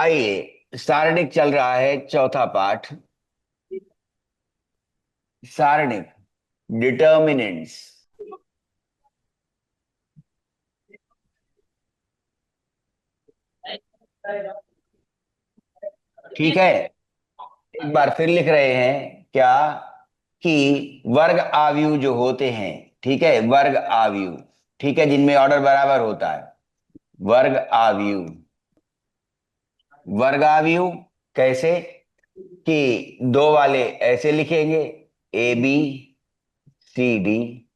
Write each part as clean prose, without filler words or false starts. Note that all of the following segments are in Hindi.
आइए, सारणिक चल रहा है चौथा पाठ। सारणिक डिटर्मिनेंट्स। ठीक है, एक बार फिर लिख रहे हैं क्या कि वर्ग आव्यूह जो होते हैं, ठीक है, वर्ग आव्यूह, ठीक है, जिनमें ऑर्डर बराबर होता है। वर्ग आव्यूह, वर्ग आव्यूह कैसे कि दो वाले ऐसे लिखेंगे, A B C D,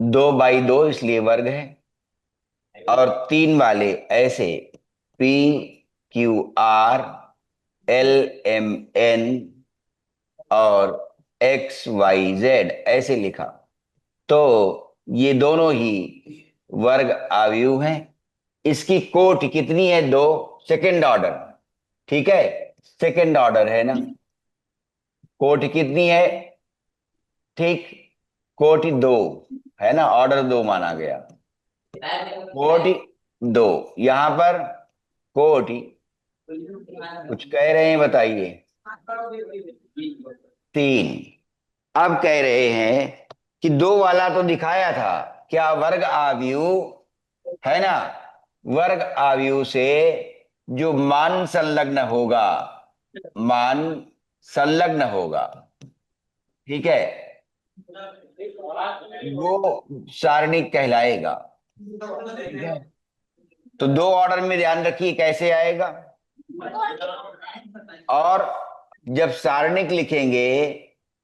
2 by 2 इसलिए वर्ग है। और तीन वाले ऐसे, P Q R L M N और एक्स वाई जेड ऐसे लिखा। तो ये दोनों ही वर्ग आव्यूह हैं। इसकी कोटि कितनी है? दो, सेकंड ऑर्डर। ठीक है, सेकंड ऑर्डर है ना। कोटि कितनी है? ठीक, कोटि दो है ना, ऑर्डर दो माना गया। कोटि दो, यहां पर कोटि कुछ कह रहे हैं, बताइए। तीन। अब कह रहे हैं कि दो वाला तो दिखाया था, क्या वर्ग आव्यूह है ना। वर्ग आव्यूह से जो मान संलग्न होगा, मान संलग्न होगा, ठीक है, वो सारणिक कहलाएगा। ठीक है, तो दो ऑर्डर में ध्यान रखिए कैसे आएगा। और जब सारणिक लिखेंगे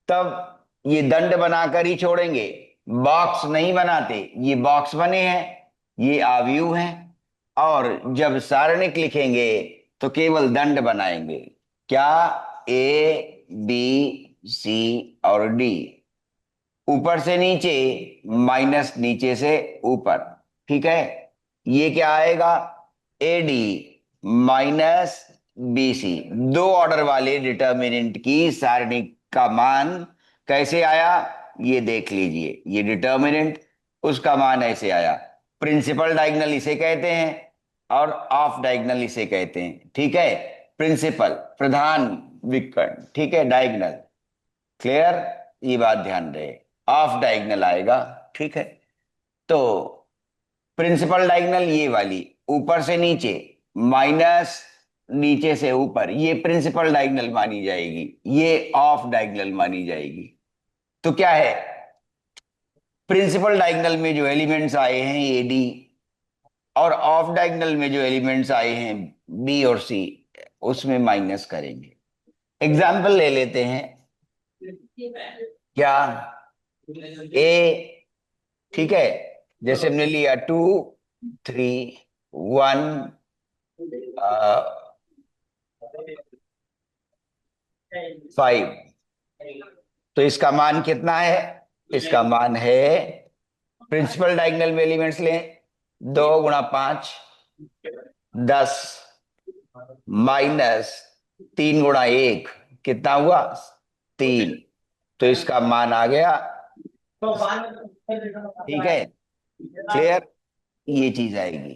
तब ये दंड बनाकर ही छोड़ेंगे, बॉक्स नहीं बनाते। ये बॉक्स बने हैं, ये आव्यूह हैं। और जब सारणिक लिखेंगे तो केवल दंड बनाएंगे। क्या? ए बी सी और डी, ऊपर से नीचे माइनस नीचे से ऊपर। ठीक है, ये क्या आएगा? A D minus B C. दो ऑर्डर वाले डिटर्मिनेंट की सारणी का मान कैसे आया ये देख लीजिए। ये डिटर्मिनेंट, उसका मान ऐसे आया। प्रिंसिपल डायगोनल इसे कहते हैं और ऑफ डायगोनल इसे कहते हैं। ठीक है, प्रिंसिपल प्रधान विकर्ण, ठीक है, डायगोनल। क्लियर, ये बात ध्यान रहे। ऑफ डायगोनल आएगा। ठीक है, तो प्रिंसिपल डायगोनल ये वाली, ऊपर से नीचे माइनस नीचे से ऊपर, ये प्रिंसिपल डायगोनल मानी जाएगी, ये ऑफ डायगोनल मानी जाएगी। तो क्या है, प्रिंसिपल डायगोनल में जो एलिमेंट्स आए हैं ए डी, और ऑफ डायगोनल में जो एलिमेंट्स आए हैं बी और सी, उसमें माइनस करेंगे। एग्जाम्पल ले लेते हैं। क्या? ए, ठीक है, जैसे हमने लिया 2 3 1 5, तो इसका मान कितना है? इसका मान है, प्रिंसिपल डायगोनल में एलिमेंट्स लें, 2 गुणा 5 10, माइनस 3 गुणा 1 कितना हुआ? 3। तो इसका मान आ गया। ठीक है, क्लियर, ये चीज आएगी।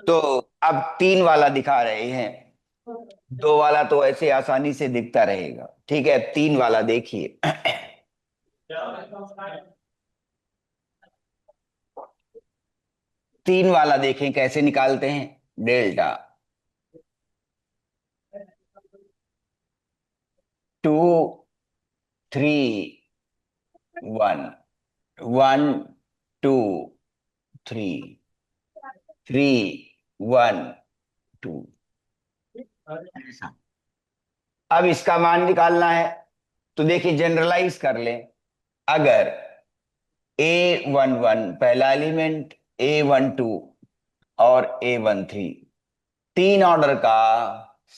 तो अब तीन वाला दिखा रहे हैं, दो वाला तो ऐसे आसानी से दिखता रहेगा। ठीक है, तीन वाला देखिए। तीन वाला देखें कैसे निकालते हैं। डेल्टा 2 3 1 1 2 3 3 1 2। अब इसका मान निकालना है, तो देखिए जनरलाइज कर लें। अगर A11 पहला एलिमेंट, A12 और A13, तीन ऑर्डर का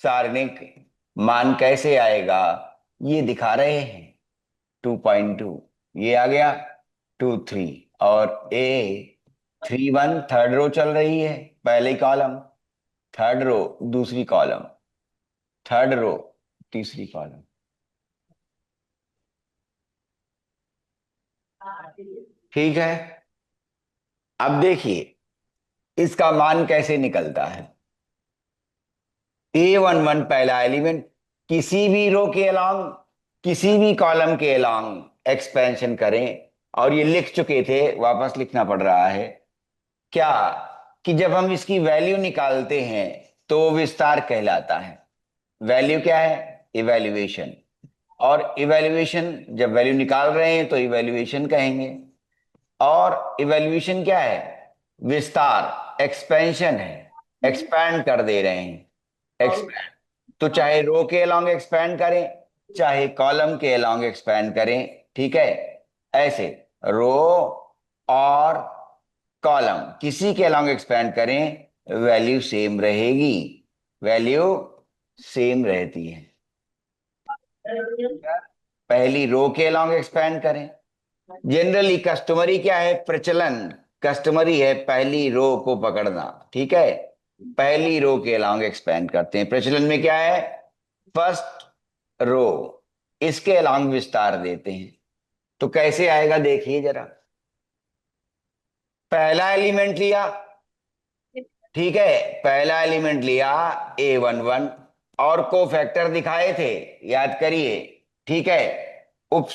सारणिक मान कैसे आएगा ये दिखा रहे हैं। 2.2 ये आ गया, 2 3, और A31 थर्ड रो चल रही है, पहले कॉलम, थर्ड रो दूसरी कॉलम, थर्ड रो तीसरी कॉलम। ठीक है, अब देखिए इसका मान कैसे निकलता है। A11 पहला एलिमेंट, किसी भी रो के अलोंग, किसी भी कॉलम के अलोंग एक्सपेंशन करें। और ये लिख चुके थे, वापस लिखना पड़ रहा है क्या, कि जब हम इसकी वैल्यू निकालते हैं तो वो विस्तार कहलाता है। वैल्यू क्या है? इवैल्यूएशन। और इवैल्यूएशन, जब वैल्यू निकाल रहे हैं तो इवैल्यूएशन कहेंगे। और इवैल्यूएशन क्या है? विस्तार, एक्सपेंशन है, एक्सपैंड कर दे रहे हैं, एक्सपैंड। तो चाहे रो के अलोंग एक्सपैंड करें, चाहे कॉलम के अलोंग एक्सपैंड करें, ठीक है, ऐसे रो और कॉलम किसी के अलोंग एक्सपैंड करें, वैल्यू सेम रहेगी, वैल्यू सेम रहती है। पहली रो के अलोंग एक्सपैंड करें, जनरली कस्टमरी क्या है, प्रचलन कस्टमरी है पहली रो को पकड़ना, ठीक है, पहली रो के अलोंग एक्सपैंड करते हैं। प्रचलन में क्या है, फर्स्ट रो, इसके अलोंग विस्तार देते हैं। तो कैसे आएगा देखिए जरा। पहला एलिमेंट लिया, ठीक है, पहला एलिमेंट लिया A11, और को फैक्टर दिखाए थे, याद करिए, ठीक है, उप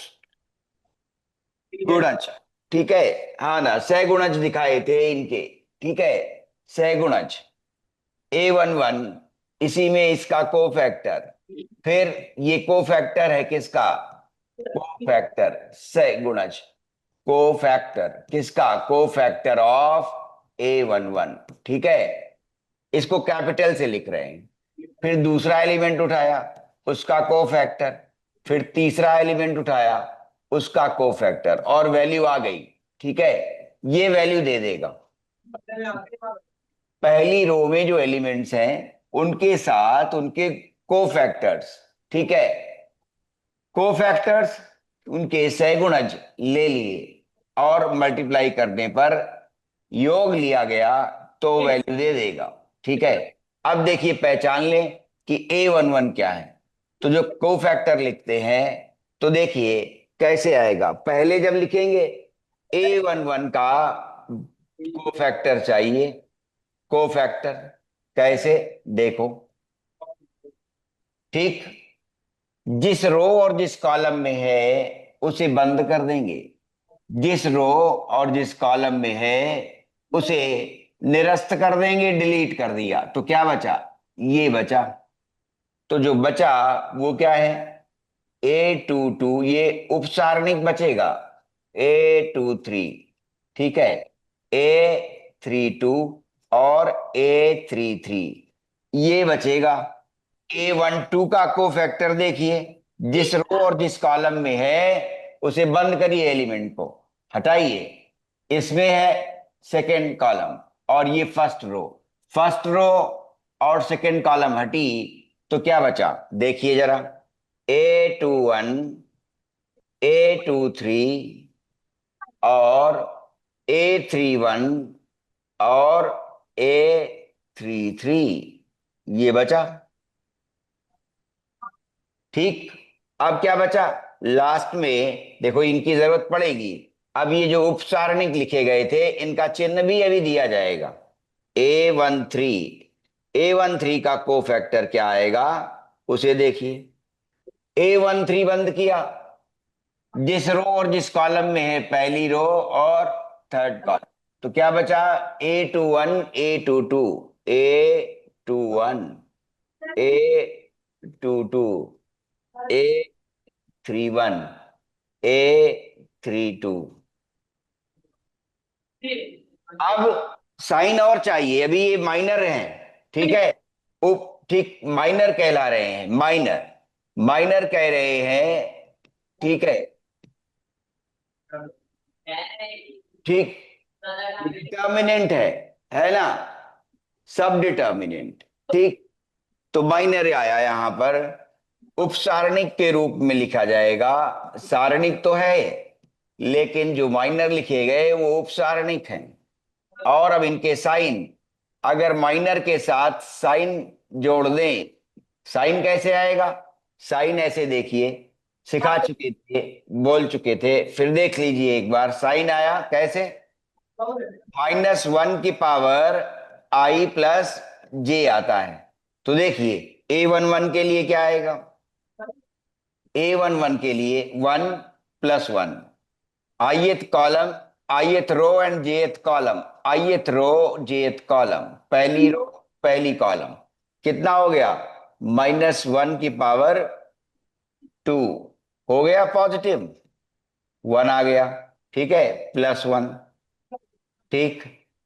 गुणज, ठीक है, हाँ ना, सहगुणज दिखाए थे इनके, ठीक है, सहगुणज A11, इसी में इसका को फैक्टर, फिर ये को फैक्टर है किसका, को फैक्टर सहगुणज, को फैक्टर किसका, को फैक्टर ऑफ A11, ठीक है, इसको कैपिटल से लिख रहे हैं। फिर दूसरा एलिमेंट उठाया, उसका को फैक्टर, फिर तीसरा एलिमेंट उठाया, उसका को फैक्टर, और वैल्यू आ गई, ठीक है, ये वैल्यू दे देगा। पहली रो में जो एलिमेंट्स हैं उनके साथ उनके को फैक्टर्स, ठीक है, को फैक्टर्स उनके सहगुणज ले लिए, और मल्टीप्लाई करने पर योग लिया गया तो वैल्यू दे देगा, ठीक है। अब देखिए, पहचान लें कि A11 क्या है। तो जो को फैक्टर लिखते हैं, तो देखिए कैसे आएगा। पहले जब लिखेंगे A11 का को फैक्टर चाहिए, को फैक्टर कैसे, देखो, ठीक, जिस रो और जिस कॉलम में है उसे बंद कर देंगे, जिस रो और जिस कॉलम में है उसे निरस्त कर देंगे, डिलीट कर दिया, तो क्या बचा, ये बचा। तो जो बचा वो क्या है, A22, ये उपसारणिक बचेगा, A23, ठीक है, A32 और A33, ये बचेगा। A12 का को फैक्टर देखिए, जिस रो और जिस कॉलम में है उसे बंद करिए, एलिमेंट को हटाइए, इसमें है सेकेंड कॉलम और ये फर्स्ट रो, फर्स्ट रो और सेकेंड कॉलम हटी, तो क्या बचा देखिए जरा, A21, A23 और A31 और A33, ये बचा, ठीक। अब क्या बचा लास्ट में, देखो इनकी जरूरत पड़ेगी। अब ये जो उपसारणिक लिखे गए थे इनका चिन्ह भी अभी दिया जाएगा, A13 का को फैक्टर क्या आएगा उसे देखिए। A13 बंद किया, जिस रो और जिस कॉलम में है, पहली रो और थर्ड कॉलम, तो क्या बचा, A21, A22, A21, A22, A31, A32। अब साइन और चाहिए, अभी ये माइनर हैं, ठीक है, उप, ठीक, माइनर कहला रहे हैं, माइनर, माइनर कह रहे हैं, ठीक है, ठीक, डिटर्मिनेंट है ना, सब डिटर्मिनेंट, ठीक। तो बाइनरी आया यहां पर, उपसारणिक के रूप में लिखा जाएगा, सारणिक तो है लेकिन जो माइनर लिखे गए वो उपसारणिक हैं। और अब इनके साइन, अगर माइनर के साथ साइन जोड़ दें, साइन कैसे आएगा, साइन ऐसे देखिए, सिखा चुके थे, बोल चुके थे, फिर देख लीजिए एक बार, साइन आया कैसे, -1 की पावर I प्लस J आता है, तो देखिए A11 के लिए क्या आएगा, A11 के लिए 1 + 1, ith column, ith row and jth column, ith row jth column, पहली रो पहली कॉलम, कितना हो गया, -1 की पावर 2, हो गया पॉजिटिव, 1 आ गया, ठीक है, +1, ठीक,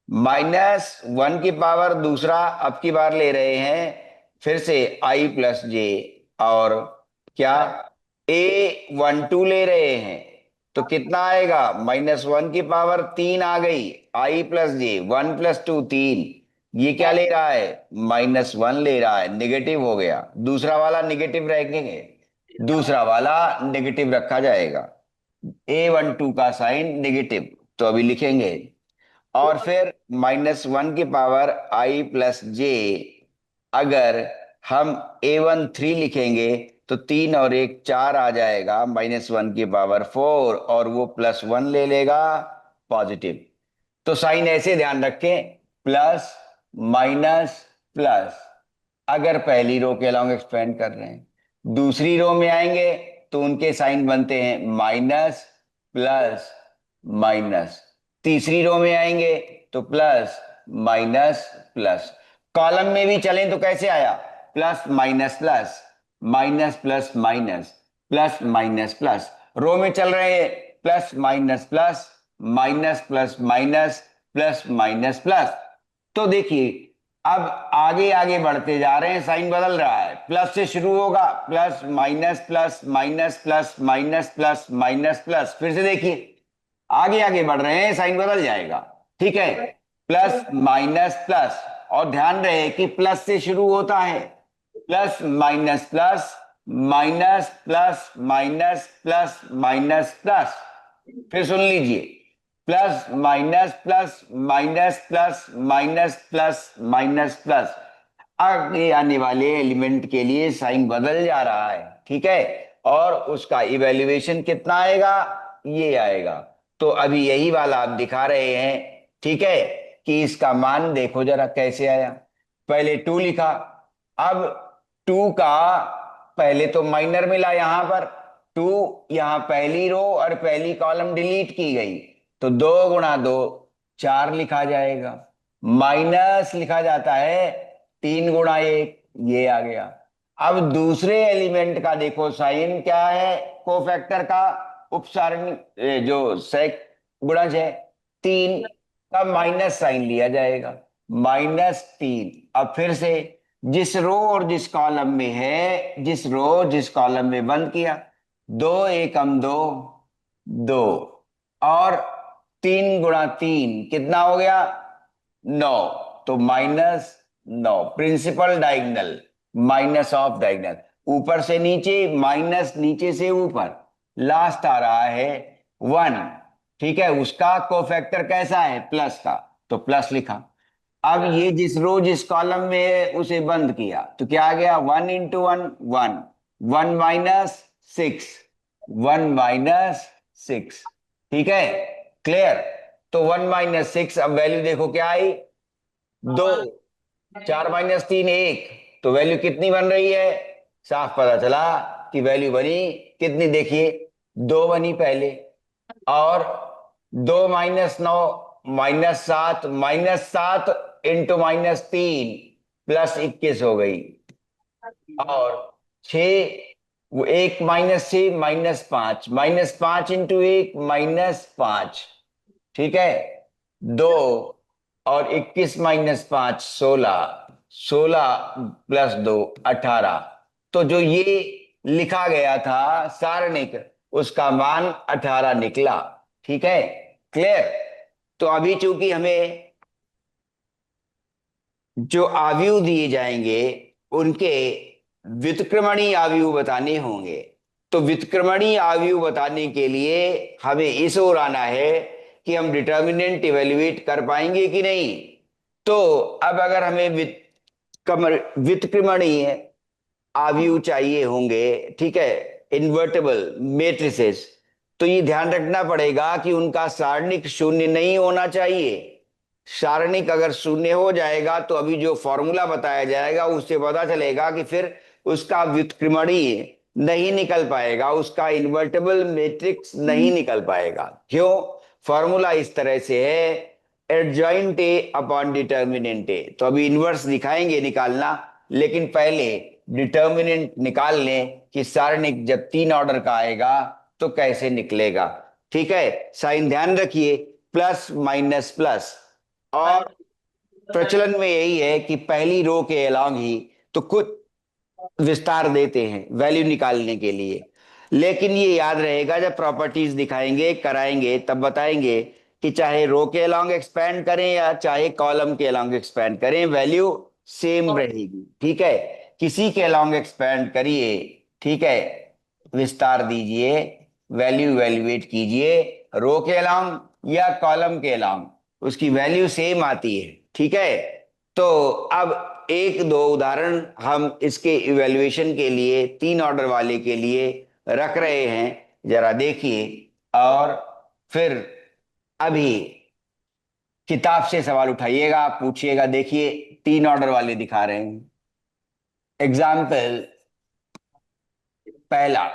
-1 की पावर दूसरा, अब की बार ले रहे हैं फिर से I+J, और क्या, A12 ले रहे हैं, तो कितना आएगा, -1 की पावर 3 आ गई, I+J, 1 + 2 3, ये क्या ले रहा है, -1 ले रहा है, निगेटिव हो गया, दूसरा वाला निगेटिव रखेंगे, दूसरा वाला निगेटिव रखा जाएगा, A12 का साइन निगेटिव, तो अभी लिखेंगे, और फिर -1 की पावर I+J, अगर हम A13 लिखेंगे तो 3 और 1 4 आ जाएगा, -1 की पावर 4, और वो +1 ले लेगा पॉजिटिव। तो साइन ऐसे ध्यान रखें, प्लस माइनस प्लस, अगर पहली रो के अलोंग एक्सपेंड कर रहे हैं, दूसरी रो में आएंगे तो उनके साइन बनते हैं माइनस प्लस माइनस, तीसरी रो में आएंगे तो प्लस माइनस प्लस, कॉलम में भी चलें तो कैसे आया, plus minus plus, minus plus minus, plus minus plus, row में चल रहे हैं plus minus plus, minus plus minus, plus minus plus. तो देखिए अब आगे आगे बढ़ते जा रहे हैं, साइन बदल रहा है, प्लस से शुरू होगा, plus minus plus minus plus minus plus minus plus, फिर से देखिए आगे आगे बढ़ रहे हैं, साइन बदल जाएगा, ठीक है, प्लस माइनस प्लस, और ध्यान रहे कि प्लस से शुरू होता है, plus minus plus, minus plus minus plus minus plus, फिर सुन लीजिए, plus minus plus minus plus minus plus minus plus, आगे आने वाले एलिमेंट के लिए साइन बदल जा रहा है, ठीक है, और उसका इवैल्यूएशन कितना आएगा, ये आएगा। तो अभी यही वाला आप दिखा रहे हैं, ठीक है, कि इसका मान देखो जरा कैसे आया, पहले 2 लिखा, अब 2 का पहले तो माइनर मिला यहां पर, 2 यहां पहली रो और पहली कॉलम डिलीट की गई, तो 2 × 2 4 लिखा जाएगा, माइनस लिखा जाता है 3 × 1, ये आ गया। अब दूसरे एलिमेंट का देखो साइन क्या है, कोफैक्टर का उपसारणी जो सेक गुणज है 3 का माइनस साइन लिया जाएगा, -3, अब फिर से जिस रो और जिस कॉलम में है, जिस रो जिस कॉलम में बंद किया, 2 एकम 2 2, और 3 × 3 कितना हो गया, 9, तो -9, principal diagonal minus of diagonal, ऊपर से नीचे माइनस नीचे से ऊपर, लास्ट आ रहा है 1, ठीक है, उसका कोफैक्टर कैसा है, प्लस का, तो प्लस लिखा। अब ये जिस रो जिस कॉलम में है उसे बंद किया, तो क्या आ गया, 1 × 1 1, 1 - 6, 1 - 6, ठीक है, क्लियर। तो 1 - 6, अब वैल्यू देखो क्या आई, 2, 4 - 3 1, तो वैल्यू कितनी बन रही है, साफ पता चला कि वैल्यू बनी कितनी, देखिए 2 बनी पहले, और 2 - 9 -7, -7 इंटू -3 +21 हो गई, और 6, वो 1 - 6 -5, -5 इंटू 1 -5, ठीक है, 2 और 21 - 5 16, 16 + 2 18, तो जो ये लिखा गया था सारणिक, उसका मान 18 निकला, ठीक है, क्लियर। तो अभी चूंकि हमें जो आव्यूह दिए जाएंगे उनके व्युत्क्रमणीय आव्यूह बताने होंगे, तो व्युत्क्रमणीय आव्यूह बताने के लिए हमें इस ओर आना है कि हम डिटर्मिनेंट इवेल्युएट कर पाएंगे कि नहीं। तो अब अगर हमें व्युत्क्रमणीय आव्यूह चाहिए होंगे, ठीक है, इन्वर्टेबल मेट्रिसेस, तो ये ध्यान रखना पड़ेगा कि उनका सारणिक शून्य नहीं होना चाहिए, सारणिक अगर शून्य हो जाएगा तो अभी जो फॉर्मूला बताया जाएगा उससे पता चलेगा कि फिर उसका व्युत्क्रमणीय नहीं निकल पाएगा, उसका इन्वर्टेबल मैट्रिक्स नहीं निकल पाएगा। क्यों? फॉर्मूला इस तरह से है, एडजॉइंट ए अपॉन डिटर्मिनेंट ए। तो अभी इनवर्स दिखाएंगे निकालना, लेकिन पहले डिटर्मिनेंट निकाल लें कि सारणिक जब 3 ऑर्डर का आएगा तो कैसे निकलेगा। ठीक है, साइन ध्यान रखिए, प्लस माइनस प्लस। और प्रचलन में यही है कि पहली रो के अलोंग ही तो कुछ विस्तार देते हैं वैल्यू निकालने के लिए। लेकिन ये याद रहेगा, जब प्रॉपर्टीज दिखाएंगे कराएंगे तब बताएंगे कि चाहे रो के अलोंग एक्सपेंड करें या चाहे कॉलम के अलोंग एक्सपेंड करें, वैल्यू सेम रहेगी। ठीक है, किसी के अलोंग एक्सपेंड करिए, ठीक है, विस्तार दीजिए, वैल्यू इवेल्युएट कीजिए, रो के अलोंग या कॉलम के अलोंग उसकी वैल्यू सेम आती है। ठीक है, तो अब एक दो उदाहरण हम इसके इवैल्यूएशन के लिए 3 ऑर्डर वाले के लिए रख रहे हैं, जरा देखिए। और फिर अभी किताब से सवाल उठाइएगा, पूछिएगा। देखिए 3 ऑर्डर वाले दिखा रहे हैं। एग्जाम्पल पहला,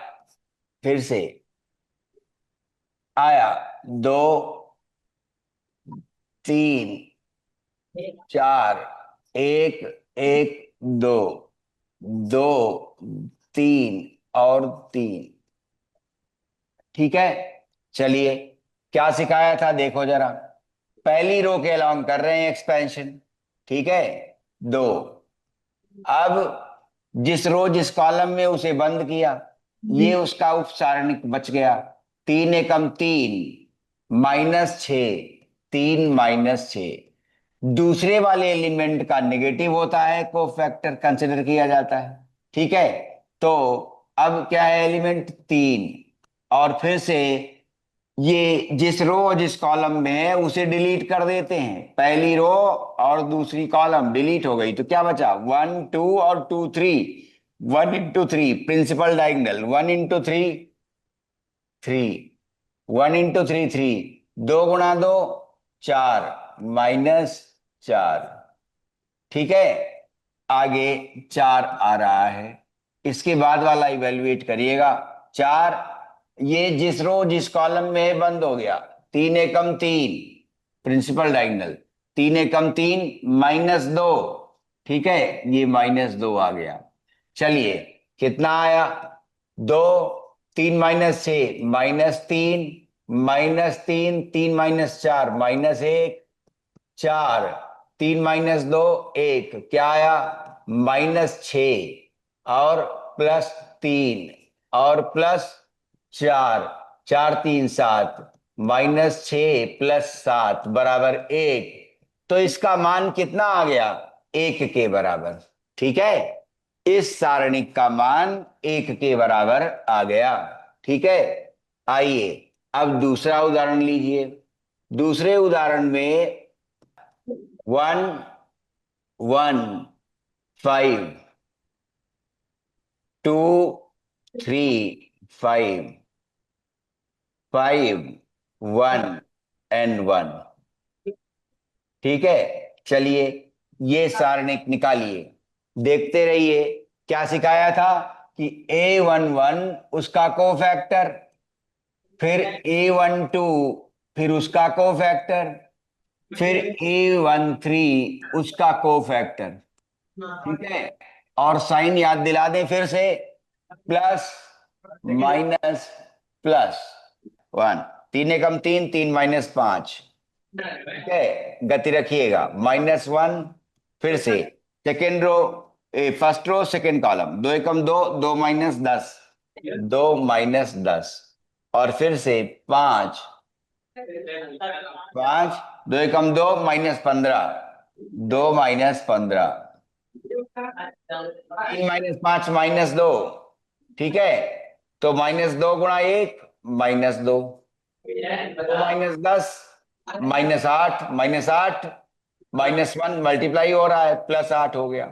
फिर से आया, 2 3 4, 1 1 2, 2 3 और 3। ठीक है, चलिए क्या सिखाया था देखो जरा। पहली रो के अलोंग कर रहे हैं एक्सपेंशन, ठीक है, 2। अब जिस रो जिस कॉलम में उसे बंद किया, ये उसका उप सारणिक बच गया। 3 एकम 3 -6, 3 -6। दूसरे वाले एलिमेंट का नेगेटिव होता है, को फैक्टर कंसिडर किया जाता है। ठीक है, तो अब क्या है, एलिमेंट 3। और फिर से ये जिस रो और जिस कॉलम में है उसे डिलीट कर देते हैं। पहली रो और दूसरी कॉलम डिलीट हो गई तो क्या बचा, 1 2 और 2 3। 1 into 3 principal diagonal, 1 into 3 3, 1 into 3 3, 2 गुणा 2 4, -4। ठीक है, आगे 4 आ रहा है, इसके बाद वाला इवेल्युएट करिएगा। 4, ये जिस रो जिस कॉलम में है बंद हो गया। 3 एकम 3 प्रिंसिपल डायगोनल, 3 एकम 3 -2। ठीक है, ये -2 आ गया। चलिए कितना आया, 2, 3 -6 -3, -3, 3 -4 -1, 4, 3 -2 1, क्या आया, -6। और +3 और +4, 4 3 7, -6 +7 बराबर 1। तो इसका मान कितना आ गया, 1 के बराबर। ठीक है, इस सारणिक का मान 1 के बराबर आ गया। ठीक है, आइए अब दूसरा उदाहरण लीजिए। दूसरे उदाहरण में 1 1 5, 2 3 5, 5 1 एंड 1। ठीक है, चलिए ये सारणिक निकालिए, देखते रहिए। क्या सिखाया था कि A11 उसका कोफैक्टर, फिर A12 फिर उसका कोफैक्टर, फिर A13 उसका कोफैक्टर। ठीक है, और साइन याद दिला दें फिर से, प्लस माइनस प्लस 1, 3 एकम 3 3 -5। ठीक है, गति रखिएगा, -1। फिर से second row, first row second column, 2 एकम 2 2 -10, 2 -10। और फिर से 5 5, 2 एकम 2 -15, 2 -15, 3 -5 -2। ठीक है, तो -2 गुणा 1 -2, 2 -10 -8, -8 -1 मल्टीप्लाई हो रहा है, +8 हो गया।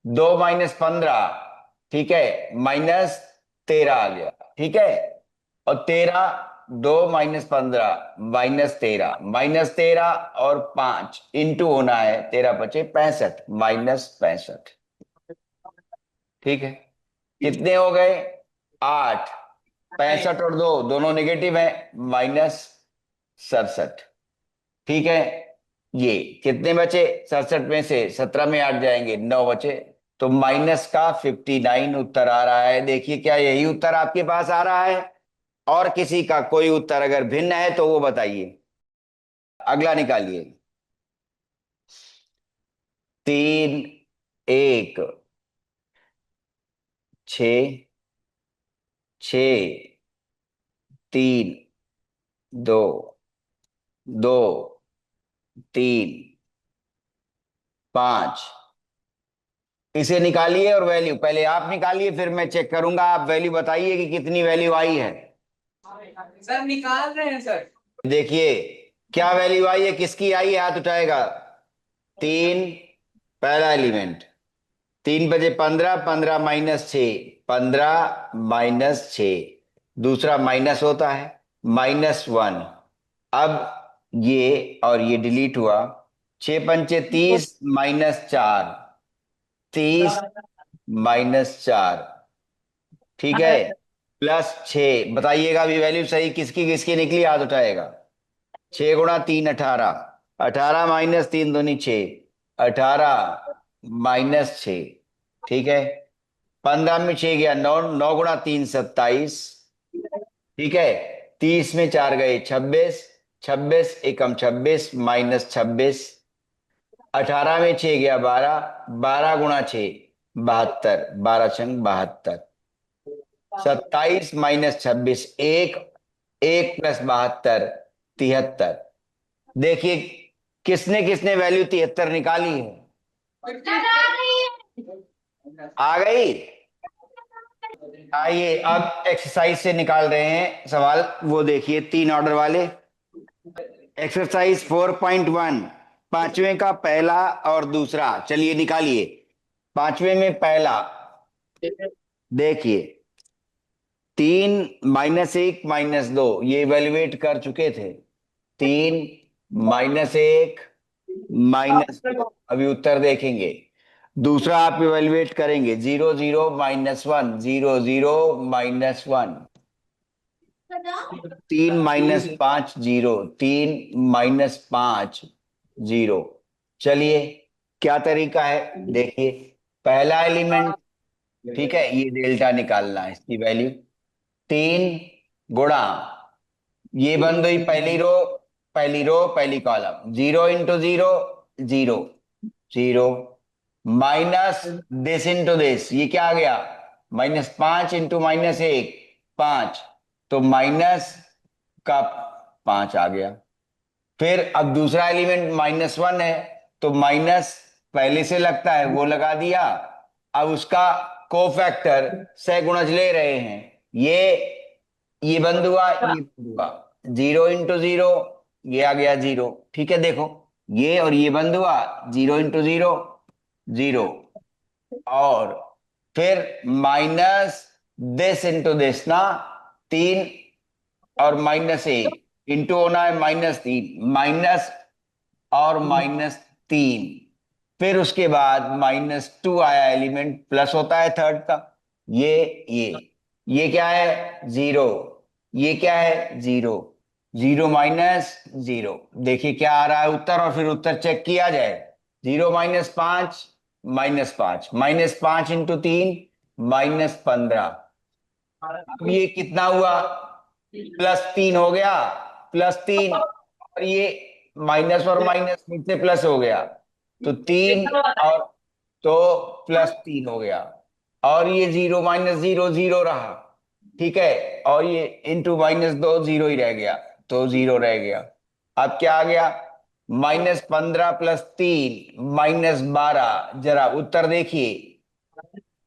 2 -15, ठीक है, -13 आ गया। ठीक है, और 13 2 - 15 -13, -13 और 5 इंटू होना है, 13×5 = 65, -65। ठीक है, कितने हो गए? 8। 65 और 2 दोनों नेगेटिव है, -67। ठीक है, ये कितने बचे? 67 में से 17 में 8 जाएंगे, 9 बचे। तो माइनस का 59 उत्तर आ रहा है। देखिए, क्या यही उत्तर आपके पास आ रहा है? और किसी का कोई उत्तर अगर भिन्न है तो वो बताइए। अगला निकालिए। 3, 1, 6, 6, 3, 2, 2, 3, 5। इसे निकालिए और वैल्यू पहले आप निकालिए, फिर मैं चेक करूंगा। आप वैल्यू बताइए कि कितनी वैल्यू आई है। सर निकाल रहे हैं सर। देखिए, क्या वैल्यू आई है, किसकी आई है, हाथ उठाएगा। 3, पहला एलिमेंट। 3 × 5 = 15, 15 -6, 15 - 6। दूसरा माइनस होता है, -1। अब ये और ये डिलीट हुआ। 6×5 = 30, -4, 30 -4। ठीक है, +6। बताइएगा अभी वैल्यू सही किसकी किसकी निकली, हाथ उठाएगा। 6 × 3 = 18, 18 - 3 दूनी 6, 18 -6। ठीक है, 15 में 6 गया 9, 9 × 3 = 27। ठीक है, 30 में 4 गए 26, 26 एकम 26 -26। 18 में 6 गया 12, 12 × 6 = 72, 12×6 = 72। 27 -26 1, 1 + 72 73। देखिए, किसने किसने वैल्यू 73 निकाली है। आ गई। आइए अब एक्सरसाइज से निकाल रहे हैं सवाल, वो देखिए 3 ऑर्डर वाले। एक्सरसाइज 4.1, पांचवें का पहला और दूसरा। चलिए निकालिए। पांचवें में पहला देखिए, 3 -1 -2 ये इवेल्युएट कर चुके थे। 3 -1 -2 अभी उत्तर देखेंगे। दूसरा आप इवेल्युएट करेंगे, 0 0 -1, 0 0 -1। 3 -5 0, 3 -5 0। चलिए, क्या तरीका है देखिए। पहला एलिमेंट, ठीक है, ये डेल्टा निकालना है, इसकी वैल्यू 3 गुणा, ये बन गई पहली रो, पहली रो पहली column. 0 × 0 0 0, minus this into this, ये क्या आ गया, -5 × -1 5, तो माइनस का 5 आ गया। फिर अब दूसरा एलिमेंट -1 है, तो माइनस पहले से लगता है वो लगा दिया। अब उसका कोफैक्टर सह गुणज ले रहे हैं, ये बंद हुआ, ये बंद हुआ। 0 × 0 ये आ गया 0। ठीक है, देखो ये और ये बंद हुआ, 0 × 0 0। और फिर माइनस दिस इंटू दिस ना, 3 और -1 इंटू होना है -3, माइनस और -3। फिर उसके बाद -2 आया एलिमेंट, प्लस होता है थर्ड का। ये क्या है, 0। ये क्या है, 0। 0 -0। देखिए क्या आ रहा है उत्तर, और फिर उत्तर चेक किया जाए। 0 -5 -5, -5 × 3 -15। अब ये कितना हुआ, +3 हो गया, +3। और ये माइनस और माइनस फिर से प्लस हो गया, तो 3 और तो +3 हो गया। और ये 0 -0 0 रहा। ठीक है, और ये इंटू -2 0 ही रह गया, तो 0 रह गया। अब क्या आ गया, -15 + 3 -12। जरा उत्तर देखिए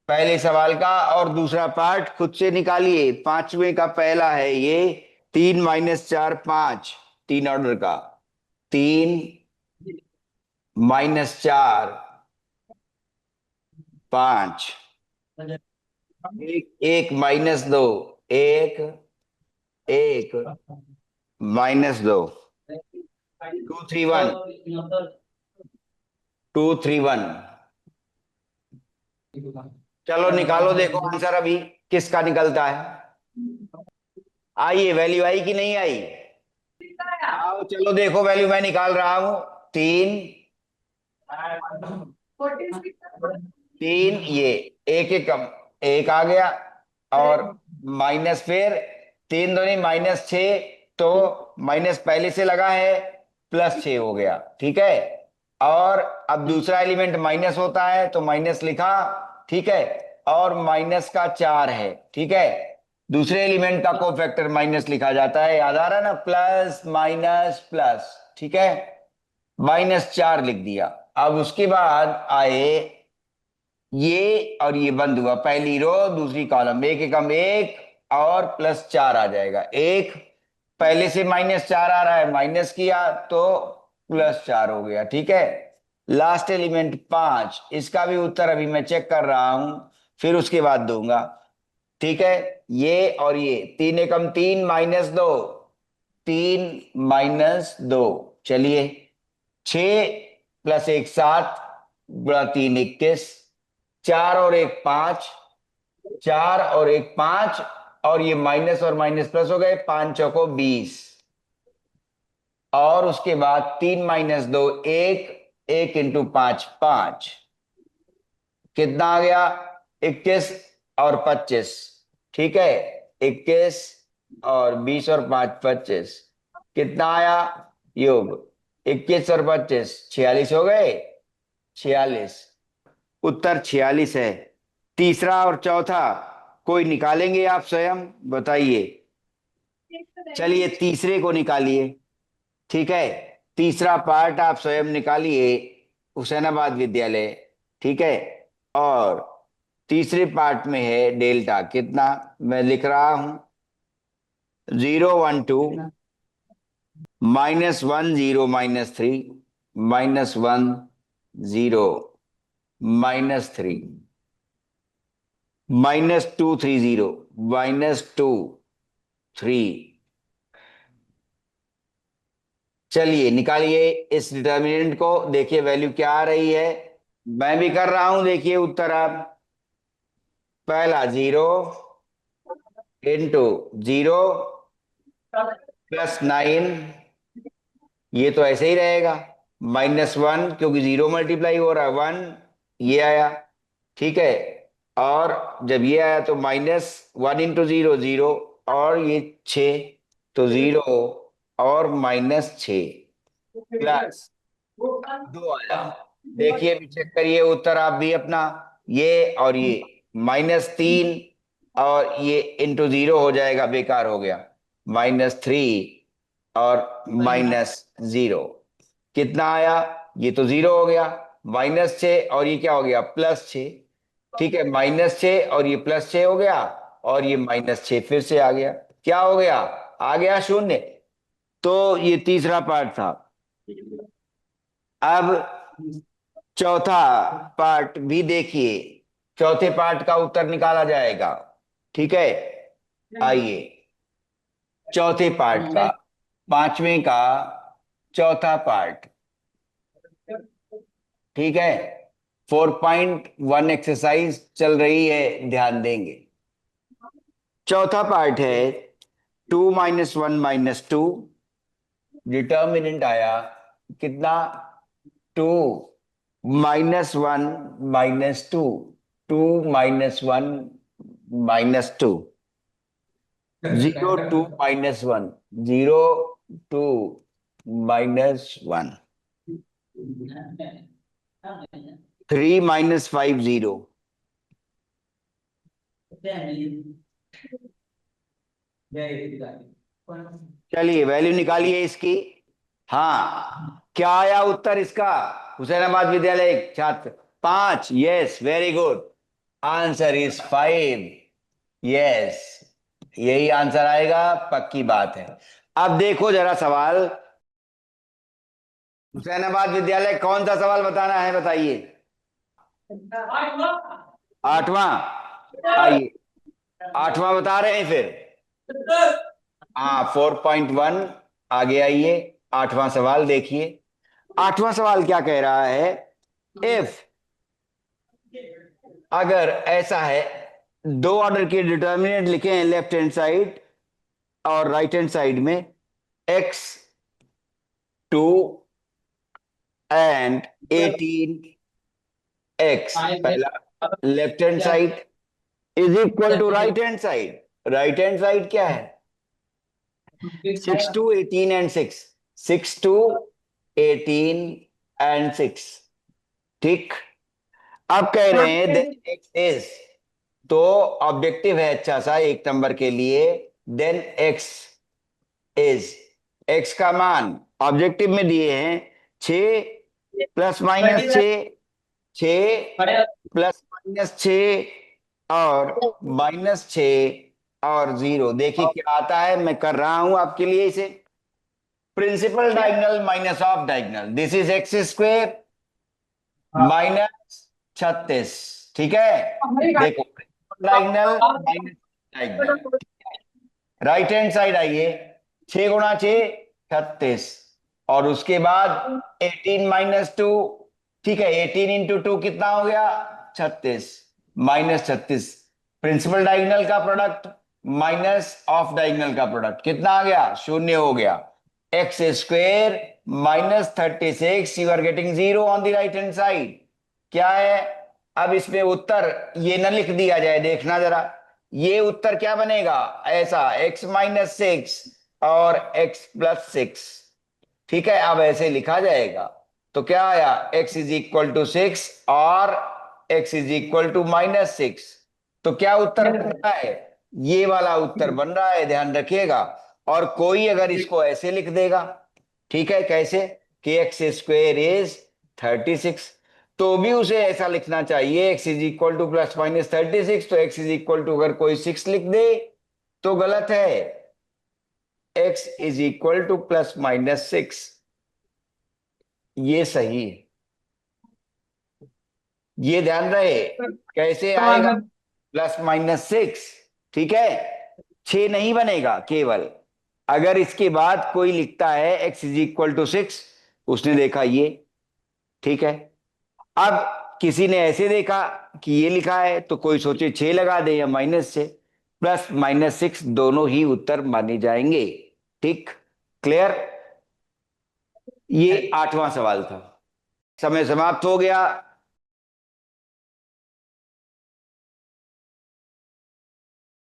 पहले सवाल का, और दूसरा पार्ट खुद से निकालिए। पांचवें का पहला है ये, 3 -4 5, 3 ऑर्डर का। 3 -4 5, एक एक -2 1, 1 -2, 231, 231। चलो निकालो, देखो आंसर अभी किसका निकलता है। आइए, वैल्यू आई कि नहीं आई? आओ चलो देखो, वैल्यू मैं निकाल रहा हूं। 3, 3, ये एक एक कम, एक आ गया, और माइनस, फिर 3 दूनी -6, तो माइनस पहले से लगा है, +6 हो गया, ठीक है। और अब दूसरा एलिमेंट माइनस होता है तो माइनस लिखा, ठीक है। और माइनस का 4 है, ठीक है। दूसरे एलिमेंट का कोफैक्टर माइनस लिखा जाता है, याद आ रहा है ना, प्लस माइनस प्लस, ठीक है। -4 लिख दिया। अब उसके बाद आए ये, और ये बंद हुआ, पहली रो दूसरी कॉलम, एक एकम एक, और +4 आ जाएगा। एक पहले से -4 आ रहा है, माइनस किया तो +4 हो गया, ठीक है। लास्ट एलिमेंट 5, इसका भी उत्तर अभी मैं चेक कर रहा हूं, फिर उसके बाद दूंगा, ठीक है। ये और ये 3 एकम 3 -2, 3 - 2, चलिए। 6 + 1 7, गुणा 3 21, 4 और 1 5, 4 और 1 5, और ये माइनस और माइनस प्लस हो गए, 5 चौको 20। और उसके बाद 3 -2 1, 1 इंटू 5 5, कितना आ गया? 21 और 25, ठीक है। 21 और 20 और 5 25, कितना आया? योग 21 और 25 46 हो गए, 46। उत्तर 46 है। तीसरा और चौथा कोई निकालेंगे आप स्वयं, बताइए। चलिए तीसरे को निकालिए, ठीक है। तीसरा पार्ट आप स्वयं निकालिए, हुसैनाबाद विद्यालय, ठीक है। और तीसरे पार्ट में है डेल्टा, कितना मैं लिख रहा हूं, 0 1 2, -1 0 -3, -1 0 -3, -2 3 0, -2 3। चलिए निकालिए इस डिटर्मिनेंट को, देखिए वैल्यू क्या आ रही है। मैं भी कर रहा हूं, देखिए उत्तर आप। पहला 0 इंटू 0 +9, ये तो ऐसे ही रहेगा। -1, क्योंकि 0 मल्टीप्लाई हो रहा है, 1, ये आया, ठीक है। और जब ये आया तो -1 इंटू 0 0, और ये 6, तो 0 और -6 प्लस 2 आया। देखिए भी चेक करिए उत्तर आप भी अपना। ये और ये -3, और ये इंटू 0 हो जाएगा, बेकार हो गया, -3 और -0, कितना आया? ये तो 0 हो गया, -6, और ये क्या हो गया? +6, ठीक है। -6 और ये +6 हो गया, और ये -6 फिर से आ गया, क्या हो गया? आ गया 0। तो ये तीसरा पार्ट था। अब चौथा पार्ट भी देखिए, चौथे पार्ट का उत्तर निकाला जाएगा, ठीक है। आइए चौथे पार्ट का, पांचवें का चौथा पार्ट, ठीक है। 4.1 एक्सरसाइज चल रही है, ध्यान देंगे। चौथा पार्ट है 2 -1 -2, डिटर्मिनेंट आया कितना? 2 -1 -2, 2 -1 -2, 0 2 -1, 0 2 -1, 3 -5 0। चलिए वैल्यू निकालिए इसकी। हाँ, क्या आया उत्तर इसका? हुसैनाबाद विद्यालय छात्र 5, yes, very good. Answer is 5, yes, यही आंसर आएगा, पक्की बात है। अब देखो जरा सवाल, हुसैनाबाद विद्यालय कौन सा सवाल बताना है, बताइए। 8वां, आइए 8वां बता रहे हैं फिर। हाँ 4.1 आगे आइए। 8वां सवाल देखिए। 8वां सवाल क्या कह रहा है? इफ, अगर ऐसा है, दो ऑर्डर के डिटर्मिनेंट लिखे हैं लेफ्ट हैंड साइड और राइट हैंड साइड में, एक्स 2 एंड 18x, पहला left hand side is equal to right hand side. Right hand side क्या है? 6 2 18 एंड 6, 6 2 18 एंड 6। ठीक। अब कह रहे हैं देन एक्स इज, तो ऑब्जेक्टिव है अच्छा सा 1 नंबर के लिए। देन एक्स इज, एक्स का मान ऑब्जेक्टिव में दिए हैं 6 ± 6, 6 ± 6 और -6 और 0। देखिए क्या आता है, मैं कर रहा हूं आपके लिए इसे। Principal diagonal minus of diagonal, this is x square -36। ठीक है, देखो diagonal minus diagonal. Right hand side आइए, 6 × 6 36 और उसके बाद 18 - 2। ठीक है, 18 × 2 कितना हो गया? 36 -36। प्रिंसिपल डायगोनल का प्रोडक्ट माइनस ऑफ डायगोनल का प्रोडक्ट कितना आ गया? 0 हो गया। X square -36, you are getting 0 on the right hand side. क्या है? अब इसमें उत्तर ये न लिख दिया जाए, देखना जरा। ये उत्तर क्या बनेगा? ऐसा x - 6 और x + 6। ठीक है, अब ऐसे लिखा जाएगा। तो क्या आया? x = 6 और x = -6। तो क्या उत्तर बन रहा है? ये वाला उत्तर बन रहा है, ध्यान रखिएगा। और कोई अगर इसको ऐसे लिख देगा, ठीक है, कैसे कि x² इज 36, तो भी उसे ऐसा लिखना चाहिए x = ±36। तो x अगर कोई 6 लिख दे तो गलत है, x = ±6, ये सही है। ये ध्यान रहे, कैसे आएगा? ±6। ठीक है, 6 नहीं बनेगा केवल। अगर इसके बाद कोई लिखता है x = 6, उसने देखा ये। ठीक है, अब किसी ने ऐसे देखा कि ये लिखा है तो कोई सोचे 6 लगा दे या -6, ±6 दोनों ही उत्तर माने जाएंगे। ठीक, क्लियर? ये 8वां सवाल था। समय समाप्त हो गया।